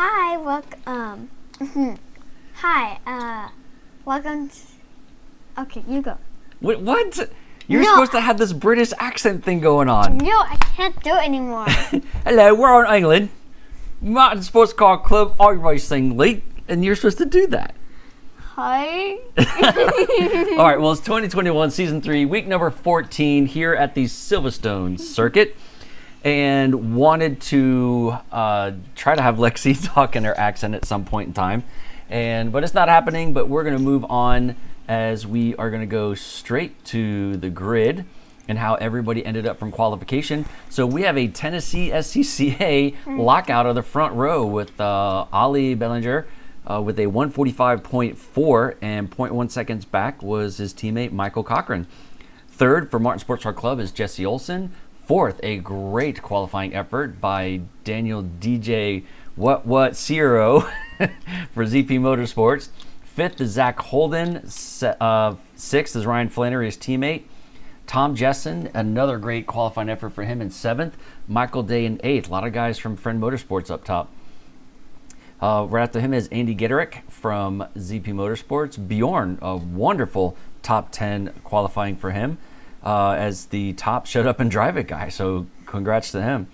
Hi, welcome to, okay, you go. What? You're supposed to have this British accent thing going on. No, I can't do it anymore. Hello, we're on England. Martin Sports Car Club iRacing League, and you're supposed to do that. Hi. All right, well, it's 2021, Season 3, week number 14 here at the Silverstone circuit. And wanted to try to have Lexi talk in her accent at some point in time. But it's not happening, but we're going to move on as we are going to go straight to the grid and how everybody ended up from qualification. So we have a Tennessee SCCA lockout of the front row with Ali Bellinger with a 145.4 and 0.1 seconds back was his teammate Michael Cochran. Third for Martin Sports Car Club is Jesse Olson. Fourth, a great qualifying effort by Daniel DJ Ciro for ZP Motorsports. Fifth is Zach Holden. Sixth is Ryan Flannery, his teammate. Tom Jessen, another great qualifying effort for him in seventh. Michael Day in eighth. A lot of guys from Friend Motorsports up top. Right after him is Andy Gitterick from ZP Motorsports. Bjorn, a wonderful top 10 qualifying for him. As the top shut up and drive it guy, so congrats to him.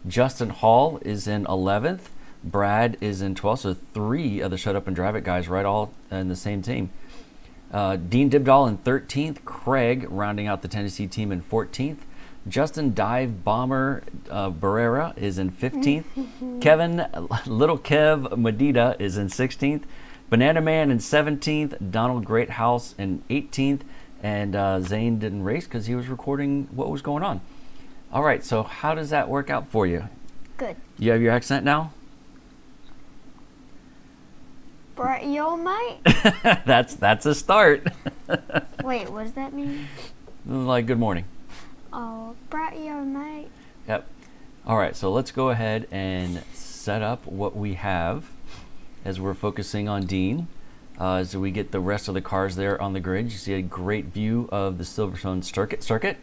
Justin Hall is in 11th. Brad is in 12th, so three of the shut up and drive it guys right all in the same team. Dean Dibdahl in 13th. Craig rounding out the Tennessee team in 14th. Justin Dive Bomber Barrera is in 15th. Kevin Little Kev Medita is in 16th. Banana Man in 17th. Donald Greathouse in 18th. And Zane didn't race because he was recording what was going on. All right, so how does that work out for you? Good. You have your accent now? Brought yo, mate? That's a start. Wait, what does that mean? Like good morning. Oh, brought yo, mate. Yep. All right, so let's go ahead and set up what we have as we're focusing on Dean. As we get the rest of the cars there on the grid, you see a great view of the Silverstone circuit.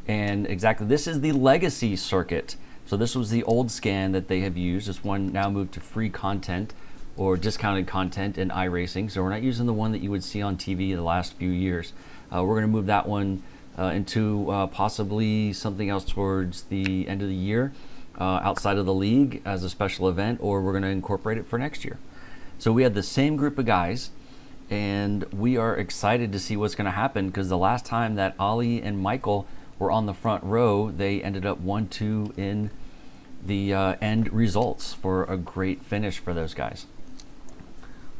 And exactly, this is the legacy circuit. So this was the old scan that they have used. This one now moved to free content or discounted content in iRacing. So we're not using the one that you would see on TV the last few years. We're going to move that one into possibly something else towards the end of the year outside of the league as a special event, or we're going to incorporate it for next year. So we had the same group of guys, and we are excited to see what's going to happen because the last time that Ali and Michael were on the front row, they ended up 1-2 in the end results for a great finish for those guys.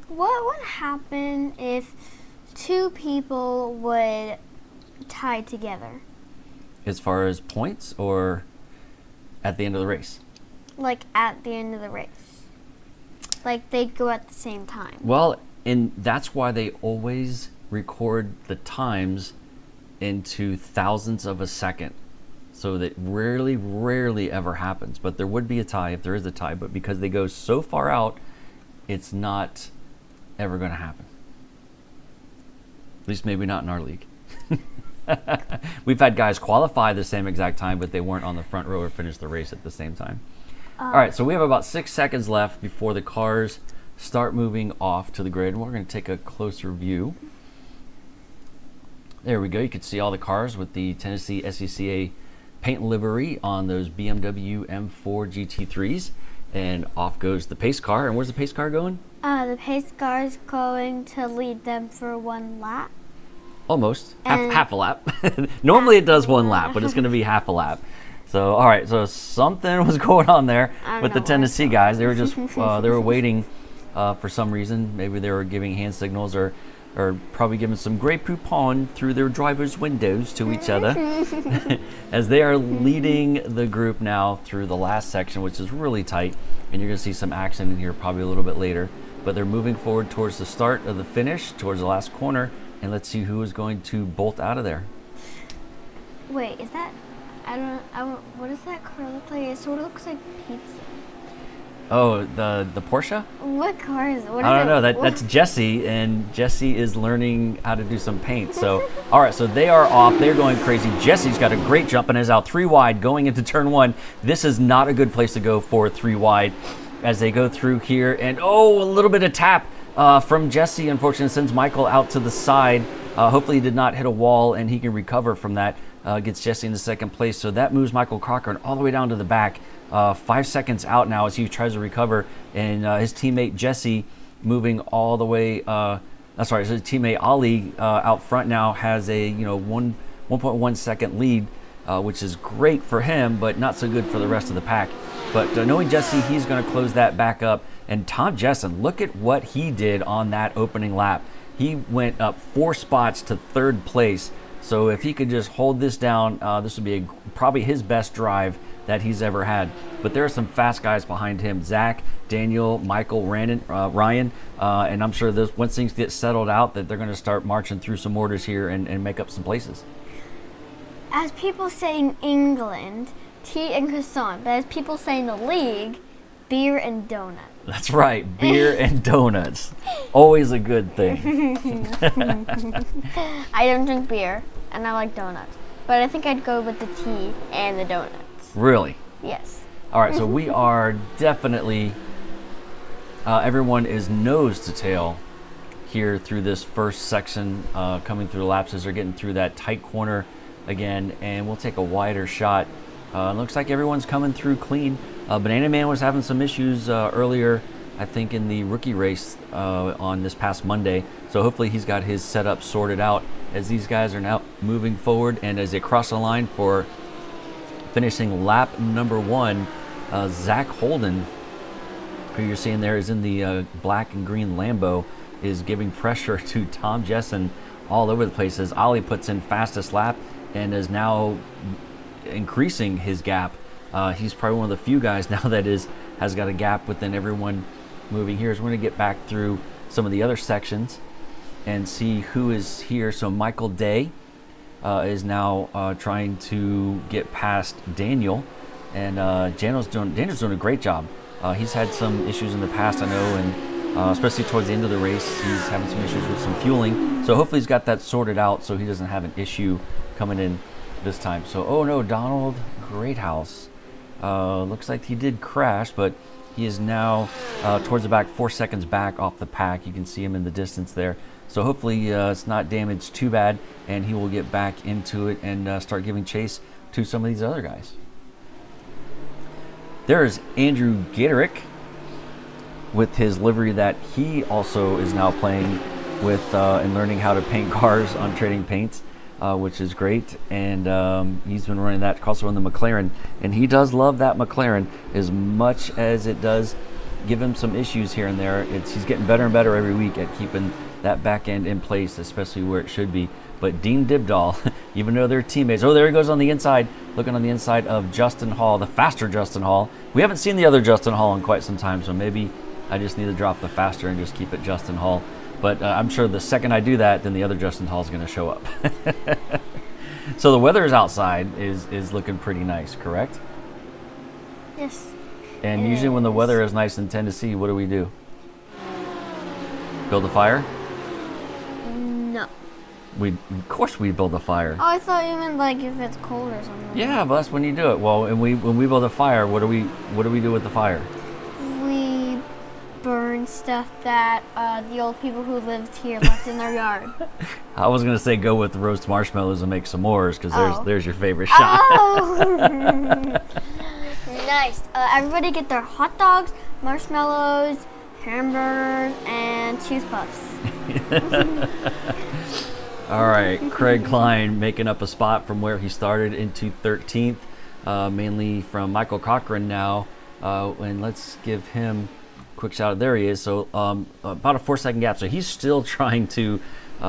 What would happen if two people would tie together? As far as points or at the end of the race? Like at the end of the race. Like they go at the same time. Well, and that's why they always record the times into thousandths of a second. So that rarely ever happens. But there would be a tie if there is a tie. But because they go so far out, it's not ever going to happen. At least maybe not in our league. We've had guys qualify the same exact time, but they weren't on the front row or finished the race at the same time. All right, so we have about 6 seconds left before the cars start moving off to the grid. And we're going to take a closer view. There we go. You can see all the cars with the Tennessee SCCA paint livery on those BMW M4 GT3s. And off goes the pace car. And where's the pace car going? The pace car is going to lead them for one lap. Almost. Half a lap. Normally it does one lap, but it's going to be half a lap. So, all right, so something was going on there with the Tennessee guys. They were just, they were waiting for some reason. Maybe they were giving hand signals or probably giving some Grey Poupon through their driver's windows to each other as they are leading the group now through the last section, which is really tight. And you're going to see some action in here probably a little bit later. But they're moving forward towards the start of the finish, towards the last corner. And let's see who is going to bolt out of there. Wait, is that... I don't. What does that car look like? It sort of looks like pizza. Oh, the Porsche? What car is it? I don't know. That's Jesse, and Jesse is learning how to do some paint. So, all right, so they are off. They're going crazy. Jesse's got a great jump and is out 3 wide going into turn 1. This is not a good place to go for 3 wide. as they go through here. And a little bit of tap from Jesse, unfortunately, sends Michael out to the side. Hopefully he did not hit a wall and he can recover from that. Gets Jesse into second place. So that moves Michael Cochran all the way down to the back. 5 seconds out now as he tries to recover. And his teammate Jesse moving all the way. His teammate Ali out front now has a 1.1 second lead, which is great for him, but not so good for the rest of the pack. But knowing Jesse, he's going to close that back up. And Tom Jessen, look at what he did on that opening lap. He went up 4 spots to 3rd place. So if he could just hold this down, this would be probably his best drive that he's ever had. But there are some fast guys behind him: Zach, Daniel, Michael, Ryan, and I'm sure once things get settled out, that they're going to start marching through some orders here and make up some places. As people say in England, tea and croissant, but as people say in the league, beer and donuts. That's right, beer and donuts. Always a good thing. I don't drink beer, and I like donuts. But I think I'd go with the tea and the donuts. Really? Yes. All right, so we are definitely, everyone is nose to tail here through this first section, coming through the laps as they're getting through that tight corner again, and we'll take a wider shot. Looks like everyone's coming through clean. Banana Man was having some issues earlier, I think, in the rookie race on this past Monday. So hopefully he's got his setup sorted out as these guys are now moving forward. And as they cross the line for finishing lap number 1, Zach Holden, who you're seeing there is in the black and green Lambo, is giving pressure to Tom Jessen all over the place as Ollie puts in fastest lap and is now increasing his gap. He's probably one of the few guys now that has got a gap within everyone moving here. So we're going to get back through some of the other sections and see who is here. So Michael Day is now trying to get past Daniel, and Daniel's doing a great job. He's had some issues in the past, I know, and especially towards the end of the race, he's having some issues with some fueling. So hopefully he's got that sorted out so he doesn't have an issue coming in this time. So, oh no, Donald Greathouse. Looks like he did crash, but he is now towards the back, 4 seconds back off the pack. You can see him in the distance there. So hopefully it's not damaged too bad, and he will get back into it and start giving chase to some of these other guys. There is Andrew Gaterick with his livery that he also is now playing with and learning how to paint cars on Trading Paints. Which is great, and he's been running that also in the McLaren, and he does love that McLaren as much as it does give him some issues here and there. He's getting better and better every week at keeping that back end in place, especially where it should be. But Dean Dibdahl, even though they're teammates, there he goes on the inside, looking on the inside of Justin Hall, the faster Justin Hall. We haven't seen the other Justin Hall in quite some time, so maybe I just need to drop the faster and just keep it Justin Hall. But I'm sure the second I do that, then the other Justin Hall is going to show up. So the weather is outside is looking pretty nice, correct? Yes. And usually when the weather is nice in Tennessee, what do? Build a fire? No. Of course we build a fire. Oh, I thought you meant like if it's cold or something. Yeah, but that's when you do it. Well, and when we build a fire, what do we do with the fire? We burn stuff that the old people who lived here left in their yard. I was gonna say go with roast marshmallows and make s'mores because there's your favorite shot. Oh. Nice. Everybody get their hot dogs, marshmallows, hamburgers, and cheese puffs. All right, Craig Klein making up a spot from where he started into 13th, mainly from Michael Cochran now. And let's give him a quick shout out. There he is. So about a 4 second gap. So he's still trying to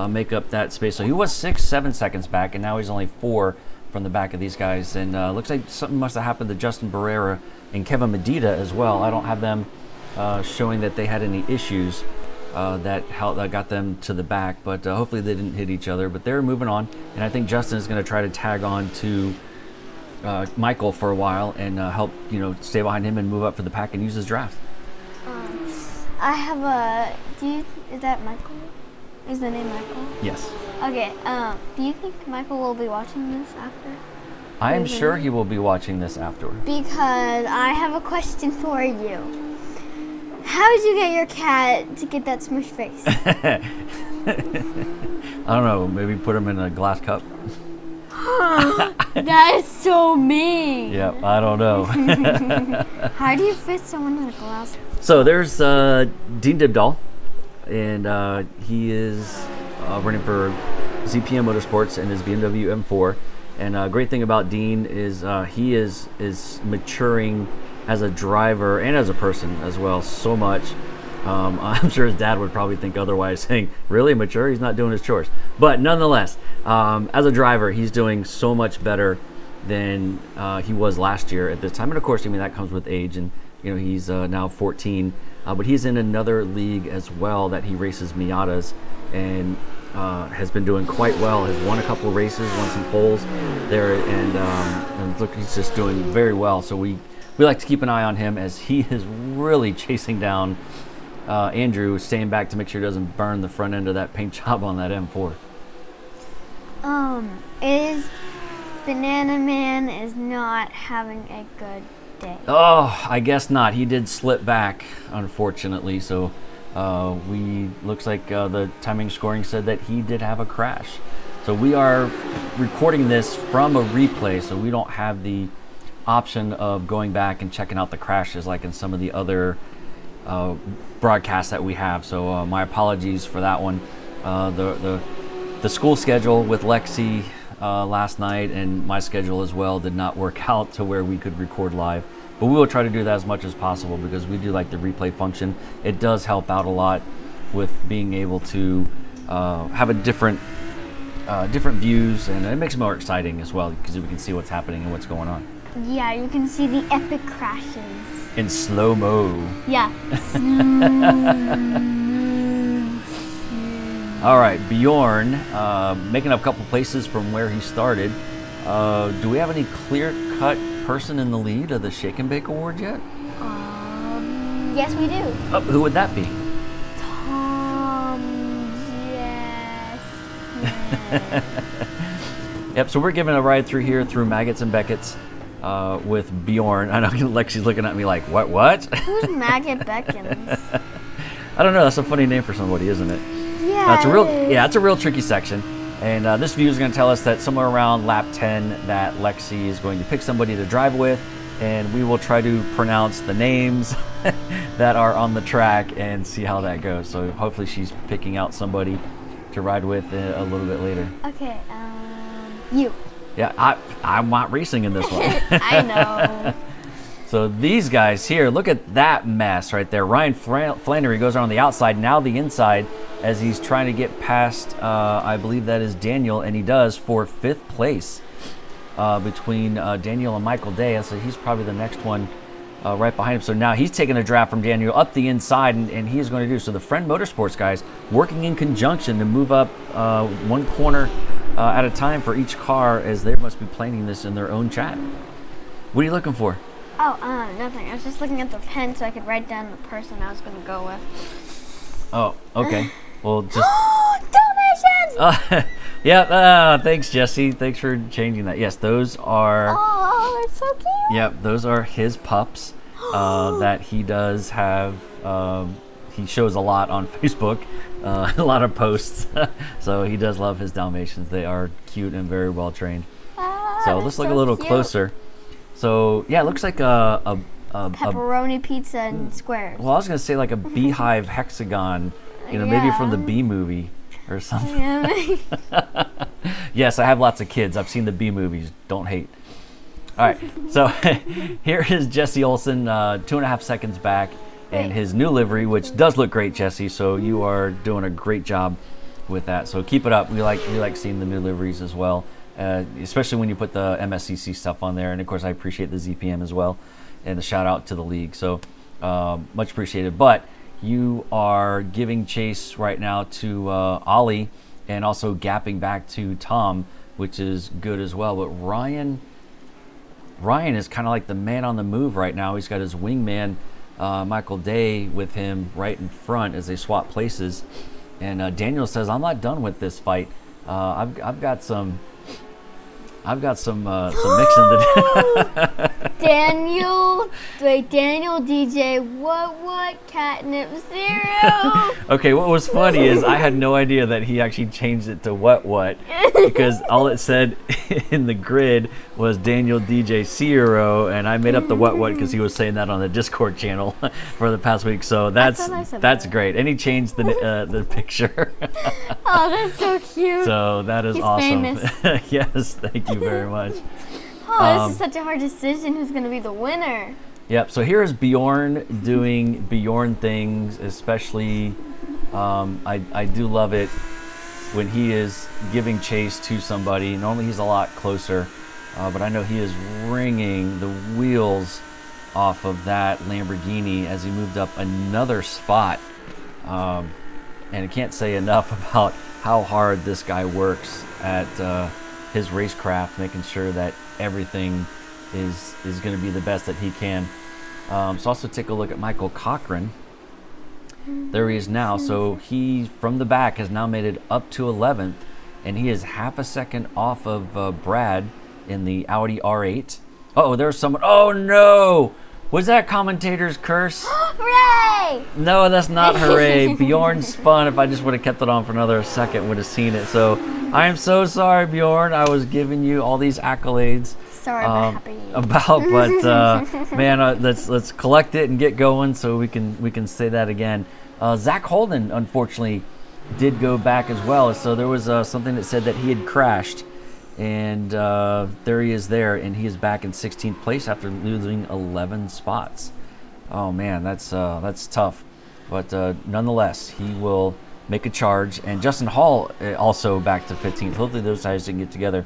make up that space. So he was 6-7 seconds back, and now he's only 4 from the back of these guys. And looks like something must have happened to Justin Barrera and Kevin Medina as well. I don't have them showing that they had any issues that got them to the back, but hopefully they didn't hit each other. But they're moving on, and I think Justin is going to try to tag on to Michael for a while and help stay behind him and move up for the pack and use his draft. I have a. Is that Michael? Is the name Michael? Yes. Okay. Do you think Michael will be watching this after? I am sure he will be watching this afterward. Because I have a question for you. How did you get your cat to get that smushed face? I don't know. Maybe put him in a glass cup. That is so mean. Yep, I don't know. How do you fit someone in a glass? So there's Dean Dibdahl, and he is running for ZPM Motorsports in his BMW M4. And great thing about Dean is he is maturing as a driver and as a person as well so much. I'm sure his dad would probably think otherwise, saying, really mature? He's not doing his chores. But nonetheless, as a driver, he's doing so much better than he was last year at this time. And of course, I mean, that comes with age, and he's now 14. But he's in another league as well that he races Miatas, and has been doing quite well. Has won a couple of races, won some poles there, and look, he's just doing very well. So we like to keep an eye on him, as he is really chasing down Andrew, staying back to make sure he doesn't burn the front end of that paint job on that M4. Is Banana Man is not having a good day? Oh, I guess not. He did slip back, unfortunately. So looks like the timing scoring said that he did have a crash. So we are recording this from a replay, so we don't have the option of going back and checking out the crashes like in some of the other broadcasts that we have. So my apologies for that one. The school schedule with Lexi last night and my schedule as well did not work out to where we could record live. But we will try to do that as much as possible, because we do like the replay function. It does help out a lot with being able to have a different views, and it makes it more exciting as well, because we can see what's happening and what's going on. Yeah, you can see the epic crashes. In slow-mo. Yeah. All right, Bjorn, making up a couple places from where he started. Do we have any clear-cut person in the lead of the Shake and Bake Award yet? Yes, we do. Who would that be? Tom Jessen. Yep, so we're giving a ride through here through Maggots and Beckett's with Bjorn. I know Lexi's looking at me like, what? Who's Maggot Beckons? I don't know. That's a funny name for somebody, isn't it? Yeah. It's a real tricky section. And this view is going to tell us that somewhere around lap 10 that Lexi is going to pick somebody to drive with, and we will try to pronounce the names that are on the track and see how that goes. So hopefully she's picking out somebody to ride with a little bit later. Okay, you. Yeah, I'm not racing in this one. I know. So these guys here, look at that mess right there. Ryan Flannery goes around the outside, now the inside, as he's trying to get past, I believe that is Daniel, and he does, for 5th place between Daniel and Michael Day. So he's probably the next one right behind him. So now he's taking a draft from Daniel up the inside, and he's going to do. So the Friend Motorsports guys working in conjunction to move up one corner at a time for each car, as they must be planning this in their own chat. What are you looking for? Oh, nothing. I was just looking at the pen so I could write down the person I was going to go with. Oh, okay. Well, just... Donations! Yeah, thanks, Jesse. Thanks for changing that. Yes, those are... Oh, they're so cute. Yep, those are his pups that he does have. He shows a lot on Facebook, a lot of posts. So he does love his Dalmatians. They are cute and very well trained. So let's look a little closer. So yeah, it looks like a pepperoni pizza in squares. Well, I was gonna say like a beehive hexagon, maybe from the Bee Movie or something. Yeah. Yes, I have lots of kids. I've seen the Bee movies. Don't hate. All right, so here is Jesse Olsen, 2.5 seconds back, and his new livery, which does look great, Jesse. So you are doing a great job with that. So keep it up. We like seeing the new liveries as well. Especially when you put the MSCC stuff on there. And of course, I appreciate the ZPM as well, and the shout out to the league. So much appreciated. But you are giving chase right now to Ollie, and also gapping back to Tom, which is good as well. But Ryan is kind of like the man on the move right now. He's got his wingman, Michael Day, with him right in front as they swap places. And Daniel says, I'm not done with this fight. I've got some I've got some mixing to do. Daniel DJ, what catnip zero? Okay, what was funny is I had no idea that he actually changed it to what because all it said in the grid was Daniel DJ Zero, and I made up the what because he was saying that on the Discord channel for the past week. So that's great. And he changed the picture. Oh, that's so cute. So that is He's awesome. famous. Yes, thank you very much. Oh, this is such a hard decision. Who's going to be the winner? Yep, so here is Bjorn doing Bjorn things, especially I do love it when he is giving chase to somebody. Normally he's a lot closer, but I know he is wringing the wheels off of that Lamborghini as he moved up another spot. And I can't say enough about how hard this guy works at his racecraft, making sure that everything is going to be the best that he can. So also take a look at Michael Cochran. There he is now. So he, from the back, has now made it up to 11th, and he is half a second off of Brad in the Audi R8. Oh, there's someone. Oh no! Was that commentator's curse? Hooray! No, that's not hooray. Bjorn spun. If I just would have kept it on for another second, would have seen it. So I am so sorry, Bjorn. I was giving you all these accolades. Sorry, but happy. But man, let's collect it and get going so we can say that again. Zach Holden unfortunately did go back as well. So there was something that said that he had crashed, and there he is there, and he is back in 16th place after losing 11 spots. Oh man, that's tough, but nonetheless, he will make a charge. And Justin Hall also back to 15th. Hopefully those guys can get together.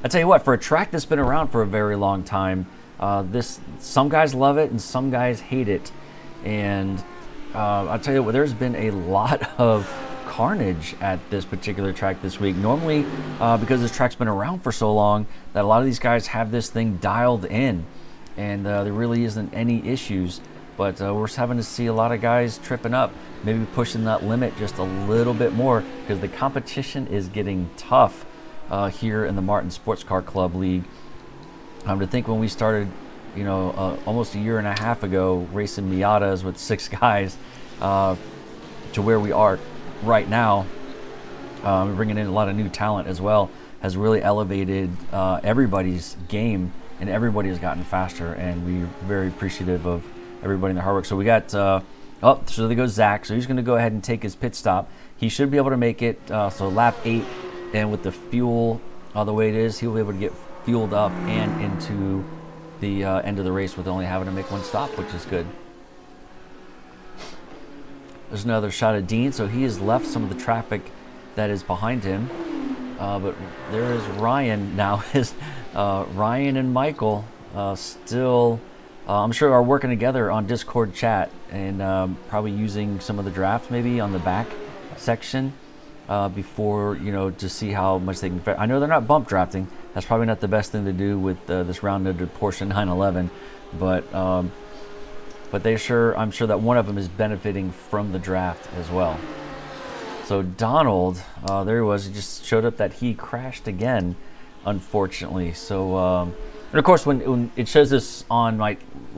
I tell you what, for a track that's been around for a very long time, some guys love it and some guys hate it. And I'll tell you what, there's been a lot of carnage at this particular track this week. Normally, because this track's been around for so long, that a lot of these guys have this thing dialed in, and there really isn't any issues. But we're having to see a lot of guys tripping up, maybe pushing that limit just a little bit more, because the competition is getting tough here in the Martin Sports Car Club League. To think when we started, almost a year and a half ago, racing Miatas with 6 guys, to where we are right now, bringing in a lot of new talent as well, has really elevated everybody's game, and everybody has gotten faster, and we're very appreciative of everybody in the hard work. So we got, so there goes Zach. So he's going to go ahead and take his pit stop. He should be able to make it, so lap 8, and with the fuel the way it is, he'll be able to get fueled up and into the end of the race with only having to make 1 stop, which is good. There's another shot of Dean, so he has left some of the traffic that is behind him. But there is Ryan now. Ryan and Michael still, I'm sure, are working together on Discord chat, and probably using some of the drafts maybe on the back section before, to see how much they can. I know they're not bump drafting. That's probably not the best thing to do with this rounded Porsche 911, but I'm sure that one of them is benefiting from the draft as well. So Donald, there he was. He just showed up that he crashed again, unfortunately. So, and of course, when it shows this on my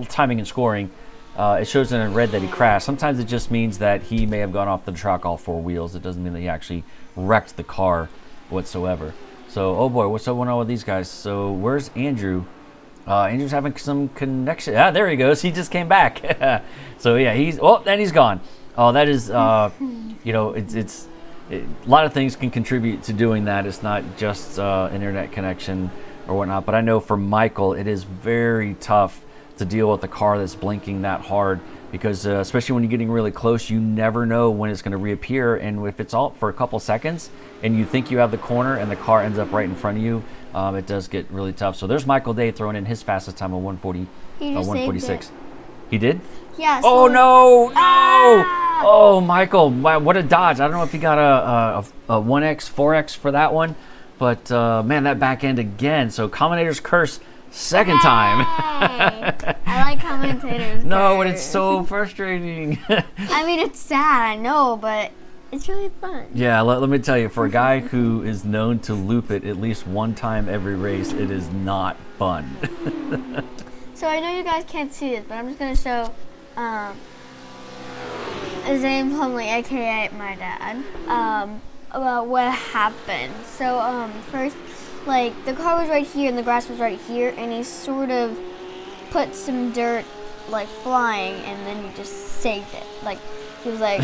timing and scoring, it shows in red that he crashed. Sometimes it just means that he may have gone off the track all 4 wheels. It doesn't mean that he actually wrecked the car whatsoever. So, oh boy, what's going on with these guys? So, where's Andrew? Andrew's having some connection. Ah, there he goes. He just came back. So yeah, then he's gone. Oh, that is, it's a lot of things can contribute to doing that. It's not just an internet connection or whatnot. But I know for Michael, it is very tough to deal with a car that's blinking that hard, because especially when you're getting really close, you never know when it's going to reappear. And if it's all for a couple seconds and you think you have the corner and the car ends up right in front of you, it does get really tough. So there's Michael Day throwing in his fastest time of 146. He did? Yeah. Oh no! Oh, Michael, what a dodge! I don't know if he got a 1x, 4x for that one, but man, that back end again. So commentator's curse. Second time. I like commentators. No, but it's so frustrating. I mean, it's sad, I know, but It's really fun. Yeah, let me tell you, for a guy who is known to loop it at least one time every race, it is not fun. So I know you guys can't see this, but I'm just gonna show Zane Plumley, aka my dad, about what happened. So first, like, the car was right here and the grass was right here, and he sort of put some dirt like flying, and then he just saved it. Like, he was like,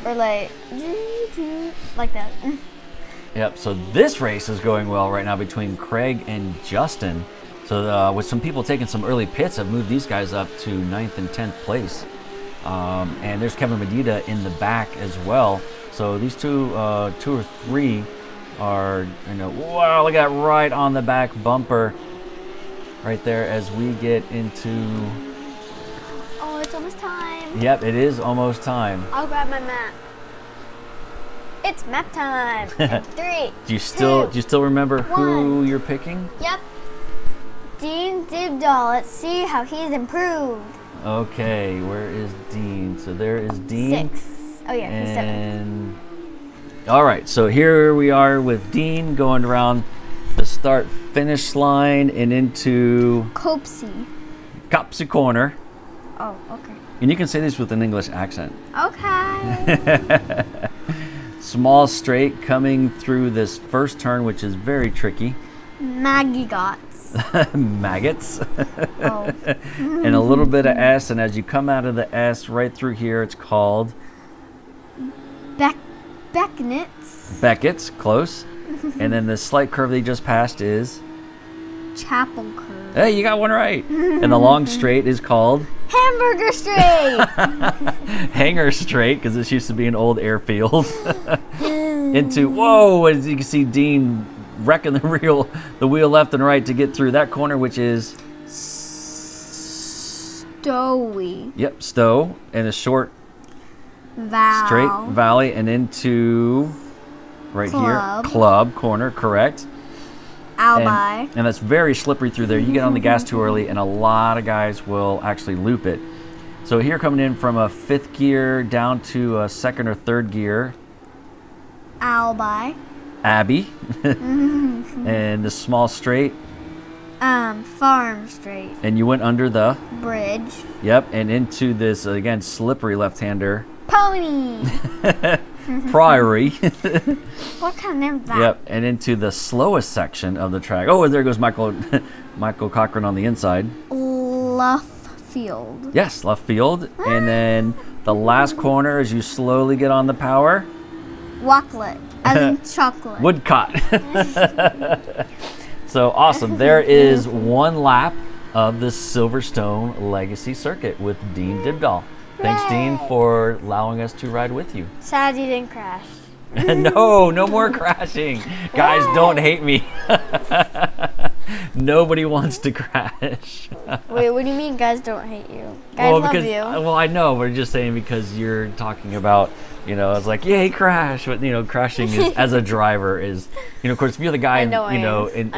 or like that. Yep, so this race is going well right now between Craig and Justin. So with some people taking some early pits, have moved these guys up to 9th and 10th place. And there's Kevin Medina in the back as well. So these two or three are, wow, look at that, right on the back bumper right there as we get into... Oh, it's almost time. Yep, it is almost time. I'll grab my map. It's map time. In 3, Do you still remember who 1. you're picking? Yep. Dean Dibdahl. Let's see how he's improved. Okay, where is Dean? So there is Dean. 6. Oh yeah, he's 7. And all right, so here we are with Dean going around the start-finish line and into Copsey Corner. Oh, okay. And you can say this with an English accent. Okay. Small straight coming through this first turn, which is very tricky. Maggie Gots. Maggots. Oh. And a little bit of S, and as you come out of the S right through here, it's called Beckett's, close. And then the slight curve that you just passed is Chapel Curve. Hey, you got one right. And the long straight is called Hamburger Straight. Hanger Straight, because this used to be an old airfield. Into, whoa, as you can see Dean wrecking the wheel left and right to get through that corner, which is Stowy. Yep, Stowe, and a short straight valley, and into right here, Club Corner, correct. Albi. And that's very slippery through there. You get on the gas too early, and a lot of guys will actually loop it. So here, coming in from a 5th gear down to a 2nd or 3rd gear, Albi. Abbey. And the small straight. Farm Straight. And you went under the bridge. Yep, and into this, again, slippery left-hander. Pony. Priory. What kind of name is that? Yep, and into the slowest section of the track. Oh, and there goes Michael Cochran on the inside. Left Field. Yes, left field. And then the last corner as you slowly get on the power. Walklet. As in chocolate. Woodcott. So awesome. There is one lap of the Silverstone Legacy Circuit with Dean Dibdahl. Thanks, Dean, for allowing us to ride with you. Sad you didn't crash. No more crashing. Guys, don't hate me. Nobody wants to crash. Wait, what do you mean guys don't hate you? Guys love you. Well, I know. We're just saying because you're talking about, it's like, yay, crash. But, crashing is, as a driver is, of course, if you're the guy, in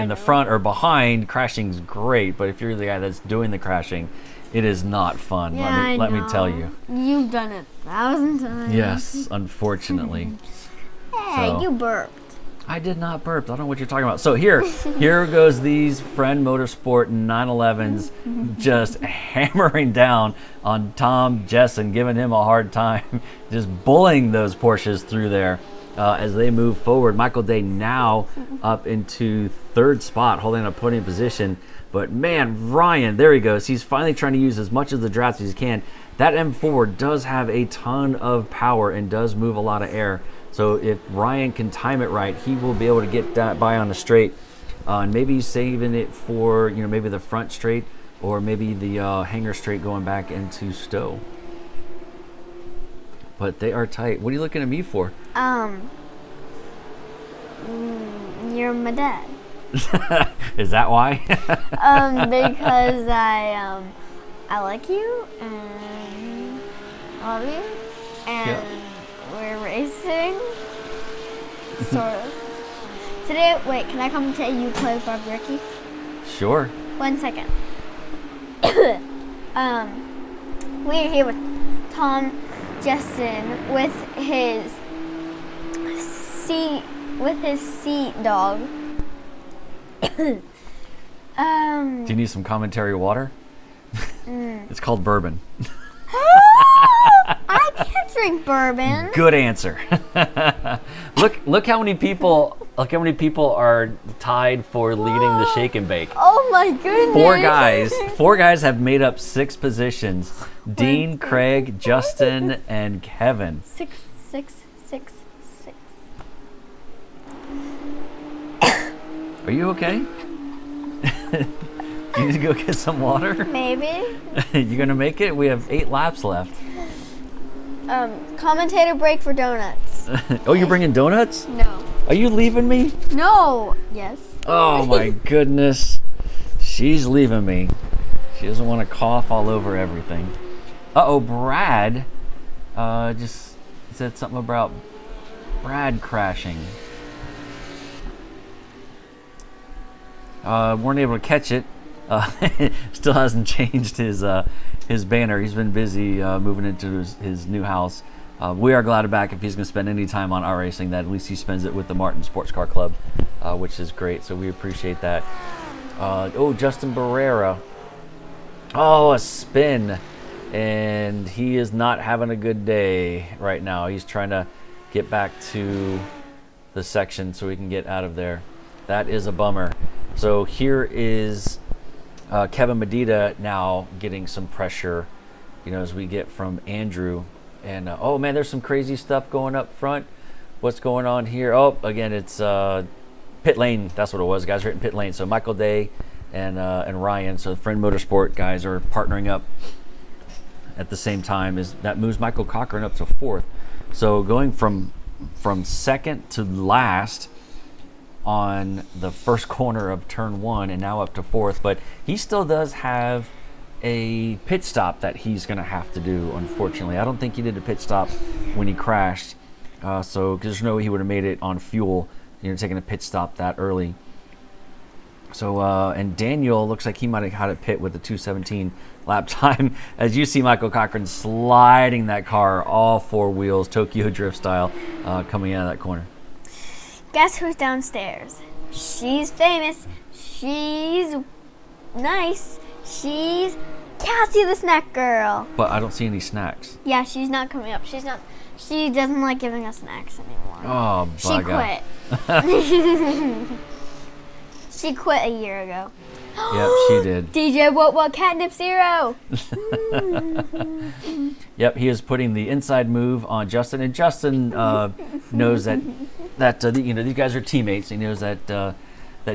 the front or behind, crashing's great. But if you're the guy that's doing the crashing, it is not fun. Yeah, let me tell you. You've done it 1,000 times. Yes, unfortunately. Hey, you burped. I did not burp. I don't know what you're talking about. So here goes these Friend Motorsport 911s just hammering down on Tom Jessen, giving him a hard time, just bullying those Porsches through there as they move forward. Michael Day now up into 3rd spot, holding a podium position. But man, Ryan, there he goes. He's finally trying to use as much of the drafts as he can. That M4 does have a ton of power and does move a lot of air. So if Ryan can time it right, he will be able to get that by on the straight. And maybe he's saving it for, maybe the front straight or maybe the hanger straight going back into Stowe. But they are tight. What are you looking at me for? You're my dad. Is that why? Because I like you and love you and we're racing, sort of. Today, wait, can I come to you play with Bob Ricky? Sure. 1 second. We're here with Tom Justin with his seat dog. Do you need some commentary water? It's called bourbon. I can't drink bourbon. Good answer. Look how many people are tied for leading the shake and bake. Oh my goodness. Four guys have made up 6 positions. Dean, Craig, Justin, and Kevin. 6. Are you okay? You need to go get some water? Maybe. You gonna make it? We have 8 laps left. Commentator break for donuts. Oh, you're bringing donuts? No. Are you leaving me? No. Yes. Oh my goodness. She's leaving me. She doesn't want to cough all over everything. Uh-oh, Brad just said something about Brad crashing. Weren't able to catch it. Still hasn't changed his banner. He's been busy moving into his new house. We are glad to back if he's going to spend any time on iRacing, that at least he spends it with the Martin Sports Car Club, which is great. So we appreciate that. Oh, Justin Barrera. Oh, a spin. And he is not having a good day right now. He's trying to get back to the section so he can get out of there. That is a bummer. So here is Kevin Medina now getting some pressure, as we get from Andrew. And oh man, there's some crazy stuff going up front. What's going on here? Oh, again, it's pit lane. That's what it was, guys. Right in pit lane. So Michael Day and Ryan, so the Friend Motorsport guys, are partnering up at the same time. That moves Michael Cochran up to 4th. So going from second to last on the first corner of turn 1 and now up to 4th, but he still does have a pit stop that he's going to have to do, unfortunately. I don't think he did a pit stop when he crashed, so because there's no way he would have made it on fuel, taking a pit stop that early. So and Daniel looks like he might have had a pit with the 2:17 lap time, as you see Michael Cochran sliding that car all 4 wheels, Tokyo Drift style, coming out of that corner. Guess who's downstairs? She's famous. She's nice. She's Cassie the snack girl. But I don't see any snacks. Yeah, she's not coming up. She doesn't like giving us snacks anymore. Oh, she quit. She quit a year ago. Yep, she did. DJ what catnip 0. Yep, he is putting the inside move on Justin, and Justin knows that these guys are teammates. He knows that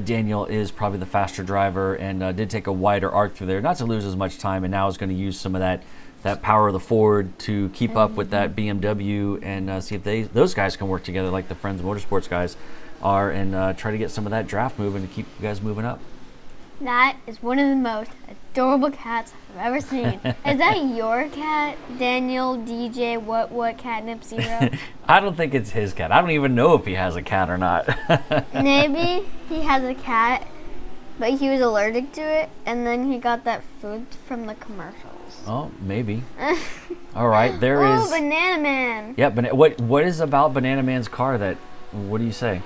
Daniel is probably the faster driver, and did take a wider arc through there, not to lose as much time, and now is going to use some of that power of the Ford to keep up with that BMW and see if those guys can work together like the Friends Motorsports guys are, and try to get some of that draft moving to keep you guys moving up. That is one of the most adorable cats I've ever seen. Is that your cat, Daniel DJ what catnip 0? I don't think it's his cat. I don't even know if he has a cat or not. Maybe he has a cat, but he was allergic to it, and then he got that food from the commercials. Oh, maybe. All right, there is. Oh, Banana Man. Yeah, what is about Banana Man's car that? What do you say?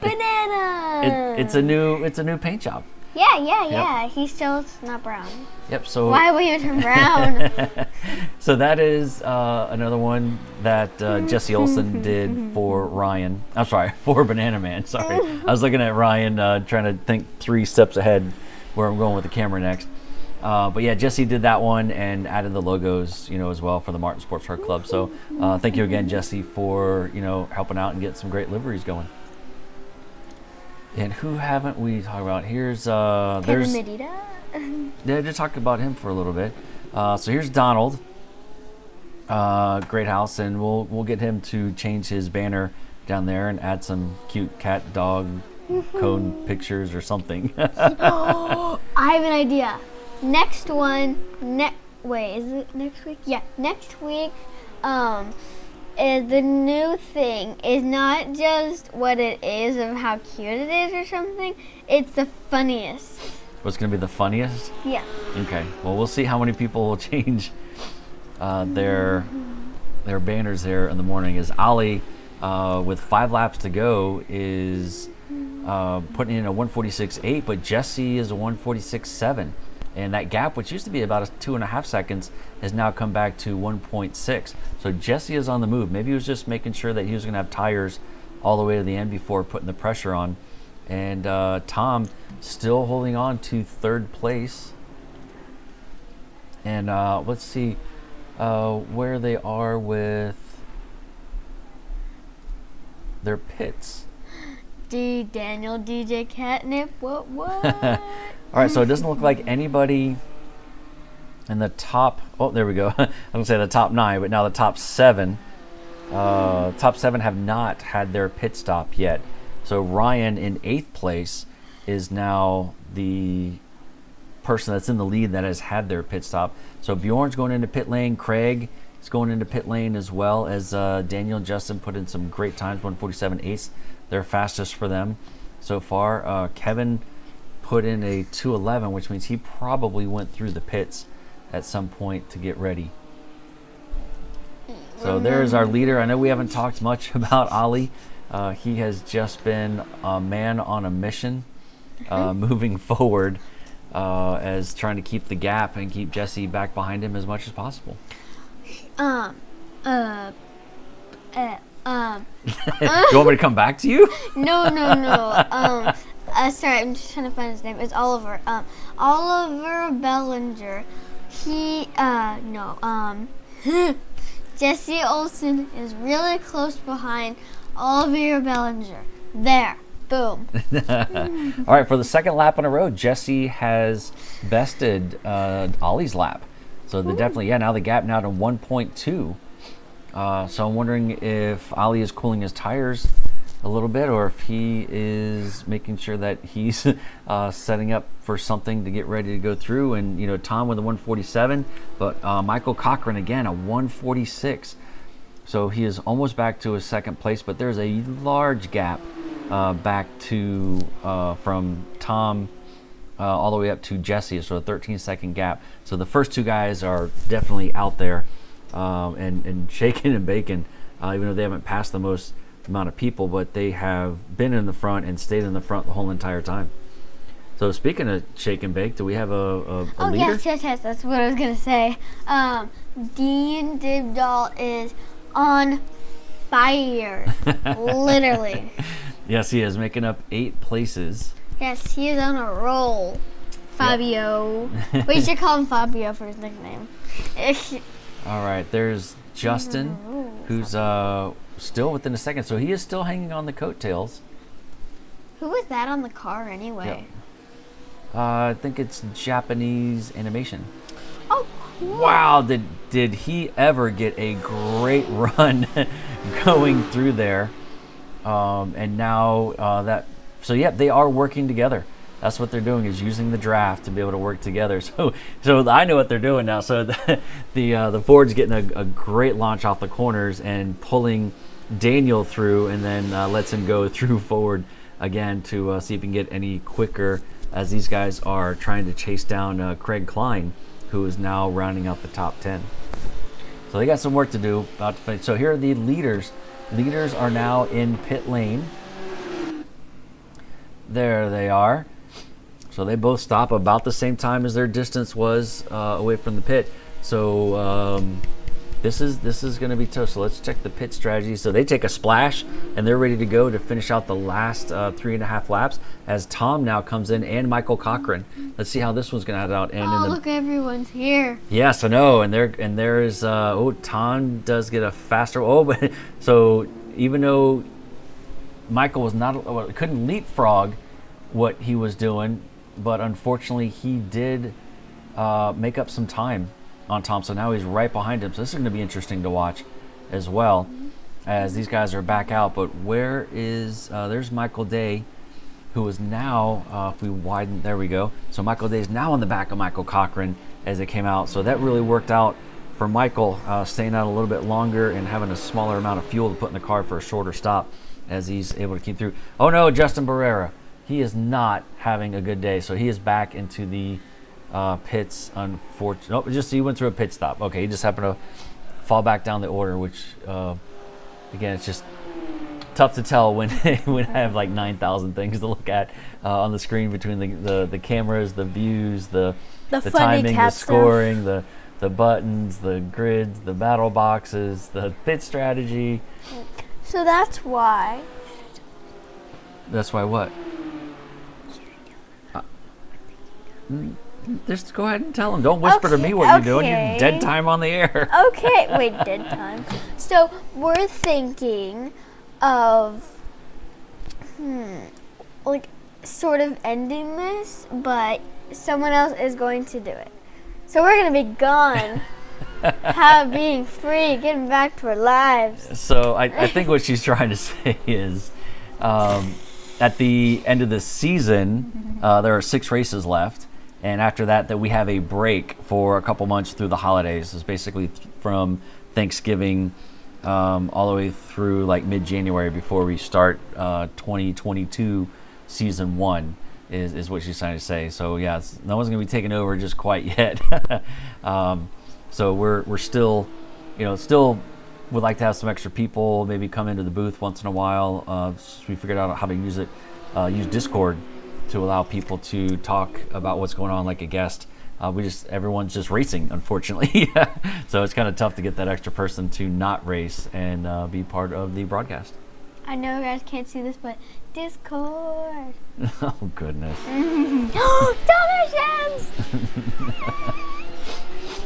Banana. It's a new paint job. Yeah. Yep. He's still not brown. Yep. So why will you turn brown? So that is another one that Jesse Olsen did for Ryan. I'm sorry, for Banana Man. Sorry, I was looking at Ryan, trying to think 3 steps ahead where I'm going with the camera next. But yeah, Jesse did that one and added the logos, as well for the Martin Sports Car Club. So thank you again, Jesse, for helping out and getting some great liveries going. And who haven't we talked about? Here's Kevin Medina. Yeah, just talk about him for a little bit. So here's Donald, Great House, and we'll get him to change his banner down there and add some cute cat dog cone pictures or something. Oh, I have an idea. Next one, wait, is it next week? Yeah, next week. Is the new thing is not just what it is of how cute it is or something. It's the funniest. What's going to be the funniest? Yeah. Okay. Well, we'll see how many people will change their banners there in the morning. As Ali, with 5 laps to go, is putting in a 146.8, but Jesse is a 146.7. And that gap, which used to be about 2.5 seconds, has now come back to 1.6. So Jesse is on the move. Maybe he was just making sure that he was going to have tires all the way to the end before putting the pressure on. And Tom still holding on to 3rd place. And let's see where they are with their pits. Daniel DJ Catnip, what? All right, so it doesn't look like anybody in the top. Oh, there we go. I was gonna say the top 9, but now the top 7. Top 7 have not had their pit stop yet. So Ryan in 8th place is now the person that's in the lead that has had their pit stop. So Bjorn's going into pit lane. Craig is going into pit lane, as well as Daniel and Justin put in some great times. 147.8. They're fastest for them so far. Kevin put in a 2:11, which means he probably went through the pits at some point to get ready. So there's our leader. I know we haven't talked much about Ali. He has just been a man on a mission, moving forward, as trying to keep the gap and keep Jesse back behind him as much as possible. You want me to come back to you? No. Sorry, I'm just trying to find his name. It's Oliver. Oliver Bellinger. Jesse Olsen is really close behind Oliver Bellinger. There. Boom. All right, for the 2nd lap in a row, Jesse has bested Ollie's lap. So they're definitely, now the gap now to 1.2. So I'm wondering if Ali is cooling his tires a little bit, or if he is making sure that he's setting up for something to get ready to go through. And Tom with a 147, but Michael Cochran again a 146. So he is almost back to his 2nd place, but there's a large gap back to from Tom all the way up to Jesse. So a 13-second gap. So the first 2 guys are definitely out there. And shaking and baking, even though they haven't passed the most amount of people, but they have been in the front and stayed in the front the whole entire time. So speaking of shake and bake, do we have a leader? Yes, that's what I was going to say. Dean Dibdahl is on fire, literally. Yes, he is, making up 8 places. Yes, he is on a roll. Fabio. Yep. We should call him Fabio for his nickname. All right, there's Justin, who's still within a second, so he is still hanging on the coattails. Who was that on the car anyway? Yep. I think it's Japanese animation. Oh, cool. Wow, did he ever get a great run going through there. And now they are working together. That's what they're doing, is using the draft to be able to work together. So I know what they're doing now. So the Ford's getting a great launch off the corners and pulling Daniel through, and then lets him go through forward again to see if he can get any quicker, as these guys are trying to chase down Craig Klein, who is now rounding out the top 10. So they got some work to do. About to finish. So here are the leaders. Leaders are now in pit lane. There they are. So they both stop about the same time as their distance was away from the pit. So this is going to be tough. So let's check the pit strategy. So they take a splash, and they're ready to go to finish out the last 3.5 laps, as Tom now comes in, and Michael Cochran. Let's see how this one's going to head out. And look, everyone's here. Yes, I know. And there is Tom does get a faster. But so even though Michael was couldn't leapfrog what he was doing, but unfortunately he did make up some time on Tom, so now he's right behind him. So this is going to be interesting to watch as well, as these guys are back out. But where is there's Michael Day, who is now, if we widen, there we go. So Michael Day is now on the back of Michael Cochran as it came out. So that really worked out for Michael, staying out a little bit longer and having a smaller amount of fuel to put in the car for a shorter stop, as he's able to keep through. Oh no, Justin Barrera. He is not having a good day, so he is back into the pits. Unfortunately, just he went through a pit stop. Okay, he just happened to fall back down the order, which again, it's just tough to tell when when I have like 9,000 things to look at on the screen between the cameras, the views, the timing, the scoring, the buttons, the grids, the battle boxes, the pit strategy. So that's why. That's why what? Just go ahead and tell them. Don't whisper to me what you're doing. You're dead time on the air. Okay, wait, dead time. So we're thinking of, like, sort of ending this, but someone else is going to do it. So we're going to be gone, being free, getting back to our lives. So I think what she's trying to say is, at the end of the season, there are 6 races left. And after that we have a break for a couple months through the holidays. It's basically from Thanksgiving all the way through like mid-January before we start 2022 season 1 is what she's trying to say. So yeah, no one's going to be taking over just quite yet. So we're still, still would like to have some extra people maybe come into the booth once in a while. We figured out how to use Discord to allow people to talk about what's going on like a guest. Everyone's just racing, unfortunately. So it's kind of tough to get that extra person to not race and be part of the broadcast. I know you guys can't see this, but Discord. Oh, goodness. Donations!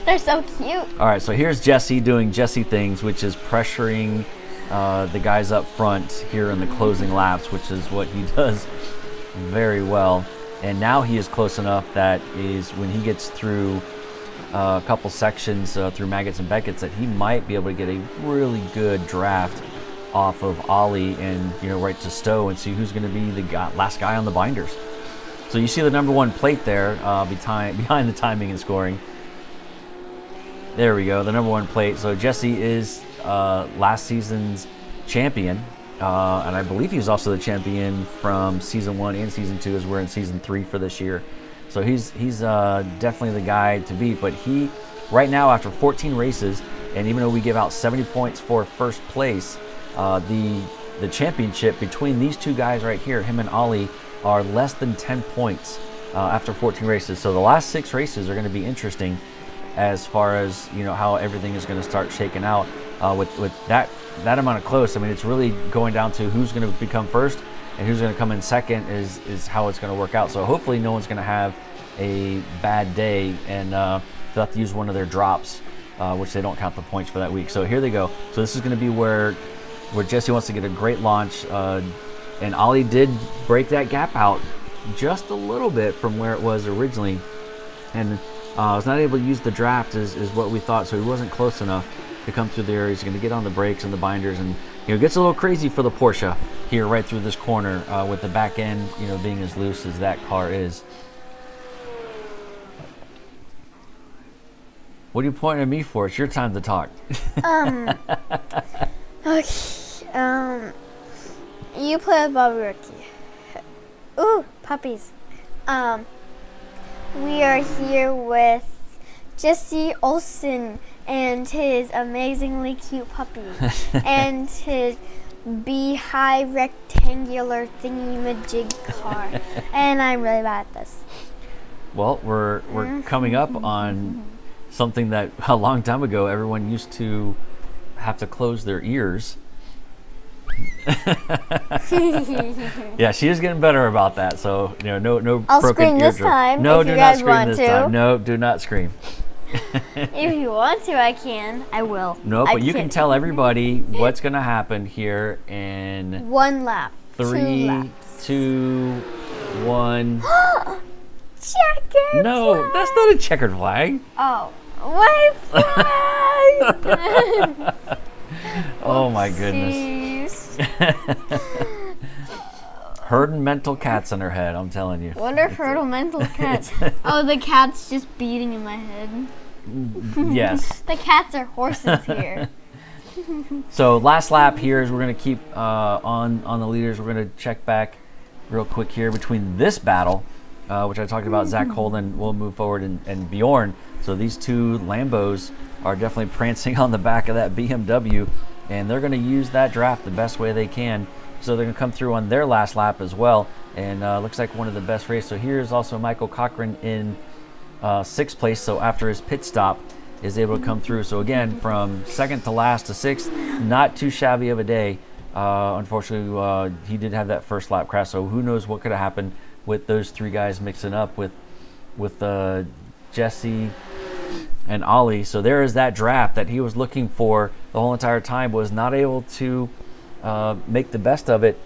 They're so cute. All right, so here's Jesse doing Jesse things, which is pressuring the guys up front here in the closing laps, which is what he does very well. And now he is close enough that is when he gets through a couple sections through Maggots and Beckett's that he might be able to get a really good draft off of Ollie and right to Stowe and see who's going to be the last guy on the binders. So you see the number 1 plate there behind the timing and scoring. There we go, the number 1 plate. So Jesse is last season's champion. And I believe he was also the champion from season 1 and season 2 as we're in season 3 for this year. So he's definitely the guy to beat. But he, right now, after 14 races, and even though we give out 70 points for first place, the championship between these two guys right here, him and Ollie, are less than 10 points after 14 races. So the last 6 races are going to be interesting as far as how everything is going to start shaking out with that amount of close. I mean, it's really going down to who's going to become first and who's going to come in second is how it's going to work out. So hopefully no one's going to have a bad day and they'll have to use one of their drops, which they don't count the points for that week. So here they go. So this is going to be where Jesse wants to get a great launch, and Ollie did break that gap out just a little bit from where it was originally, and was not able to use the draft is what we thought. So he wasn't close enough to come through there. He's going to get on the brakes and the binders, and it gets a little crazy for the Porsche here right through this corner with the back end being as loose as that car is. What are you pointing at me for? It's your time to talk. Okay. You play with Bobby Rookie. Ooh, puppies. We are here with Jesse Olsen and his amazingly cute puppies and his beehive rectangular thingy-majig car. And I'm really bad at this. Well, we're coming up on something that a long time ago everyone used to have to close their ears. Yeah, she is getting better about that. So no I'll broken scream this eardrum. time. No, if do you not guys scream want this to. time. No, do not scream. If you want to, I can. I will. No, but you can tell everybody what's going to happen here in 1 lap. 3, 2 laps. 2, 1. Checkered No, flag. that's not a checkered flag. Oh, white flag. Oh my goodness. Herding mental cats in her head, I'm telling you. What are hurdle mental cats? Oh, the cat's just beating in my head. Yes. The cats are horses here. So last lap here is we're going to keep on the leaders. We're going to check back real quick here between this battle which I talked about. Zach Holden will move forward, and Bjorn. So these two Lambos are definitely prancing on the back of that BMW, and they're going to use that draft the best way they can. So they're going to come through on their last lap as well, and looks like one of the best races. So here's also Michael Cochran in 6th place. So after his pit stop, is able to come through. So again, from 2nd to last to 6th, not too shabby of a day. Unfortunately, he did have that first lap crash, so who knows what could have happened with those 3 guys mixing up with Jesse and Ollie. So there is that draft that he was looking for the whole entire time, was not able to make the best of it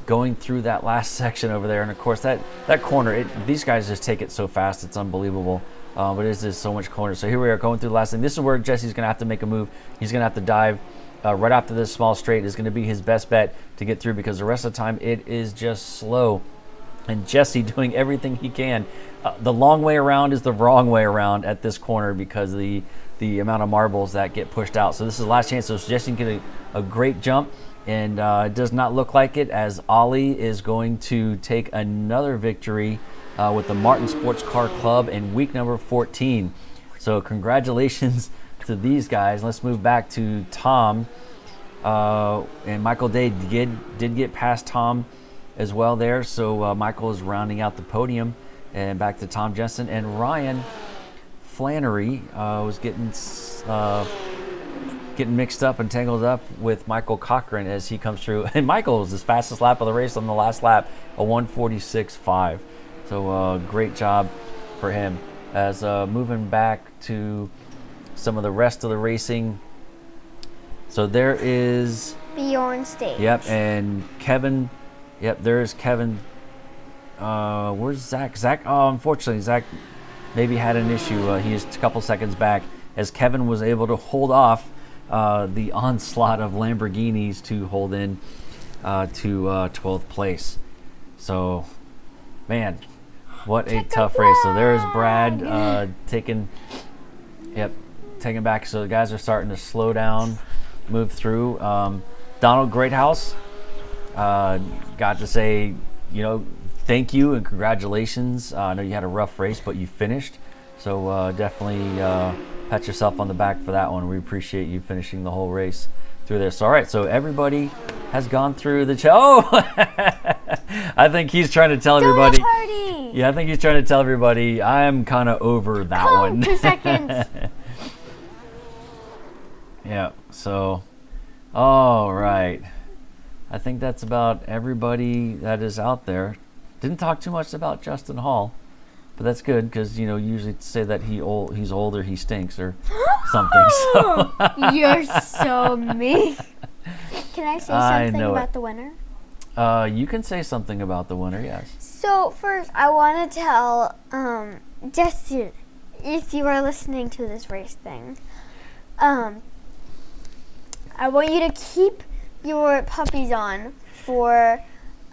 going through that last section over there. And of course that corner, these guys just take it so fast, it's unbelievable. But it's just so much corner. So here we are going through the last thing. This is where Jesse's going to have to make a move. He's going to have to dive right after this small straight. Is going to be his best bet to get through, because the rest of the time it is just slow. And Jesse doing everything he can. The long way around is the wrong way around at this corner because of the amount of marbles that get pushed out. So this is the last chance. So Jesse can get a great jump. And it does not look like it, as Ollie is going to take another victory with the Martin Sports Car Club in week number 14. So congratulations to these guys. Let's move back to Tom. And Michael Day did get past Tom as well there. So Michael is rounding out the podium. And back to Tom Jensen. And Ryan Flannery was getting mixed up and tangled up with Michael Cochran as he comes through. And Michael was his fastest lap of the race on the last lap, a 1:46.5. So great job for him. As moving back to some of the rest of the racing. So there is Bjorn stage. Yep, and Kevin. Yep, there's Kevin. Where's Zach? Zach, unfortunately, Zach maybe had an issue. He is a couple seconds back, as Kevin was able to hold off the onslaught of Lamborghinis to hold in to 12th place. So, man, what a tough race. So there's Brad taking back. So the guys are starting to slow down, move through. Donald Greathouse, got to say, thank you and congratulations. I know you had a rough race, but you finished. So definitely pat yourself on the back for that one. We appreciate you finishing the whole race through there. So, all right, so everybody has gone through the I think he's trying to tell everybody. Party. Yeah, I think he's trying to tell everybody I'm kind of over that one. 2 seconds. Yeah, so, all right. I think that's about everybody that is out there. Didn't talk too much about Justin Hall, but that's good because, usually say that he's old or he stinks or something. So. You're so mean. Can I say something about the winner? You can say something about the winner, yes. So first, I want to tell Jesse, if you are listening to this race thing, I want you to keep your puppies on for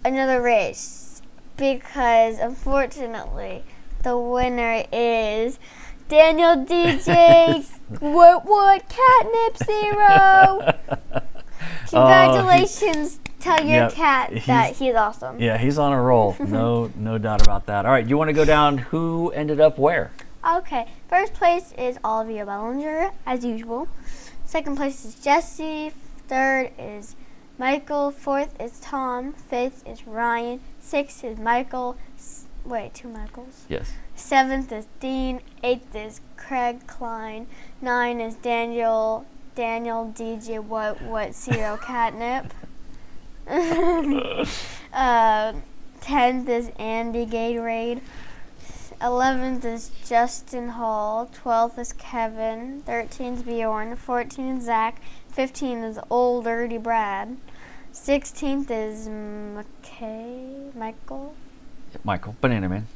another race because, unfortunately, the winner is Daniel DJ. what Catnip 0. Congratulations. Tell your cat that he's awesome. Yeah, he's on a roll. No doubt about that. All right, you want to go down who ended up where? Okay, first place is Olivia Bellinger, as usual. Second place is Jesse. Third is Michael. Fourth is Tom. Fifth is Ryan. Sixth is Michael. Wait, 2 Michaels? Yes. Seventh is Dean. Eighth is Craig Klein. 9 is Daniel DJ what Zero Catnip. 10th is Andy Gatorade. 11th is Justin Hall. 12th is Kevin. 13th is Bjorn. 14th is Zach. 15th is Old Dirty Brad. 16th is Michael, Banana Man.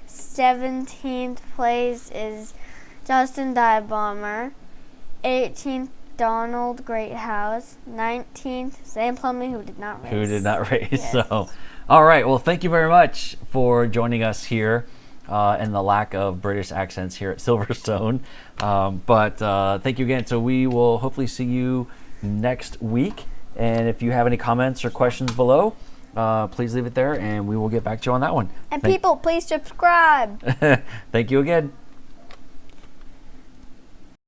17th place is Justin Dive Bomber. 18th, Donald Greathouse. 19th, Sam Plumley, who did not race. Yes. So, all right. Well, thank you very much for joining us here and the lack of British accents here at Silverstone. But thank you again. So we will hopefully see you next week. And if you have any comments or questions below, please leave it there, and we will get back to you on that one. And people, please subscribe. Thank you again.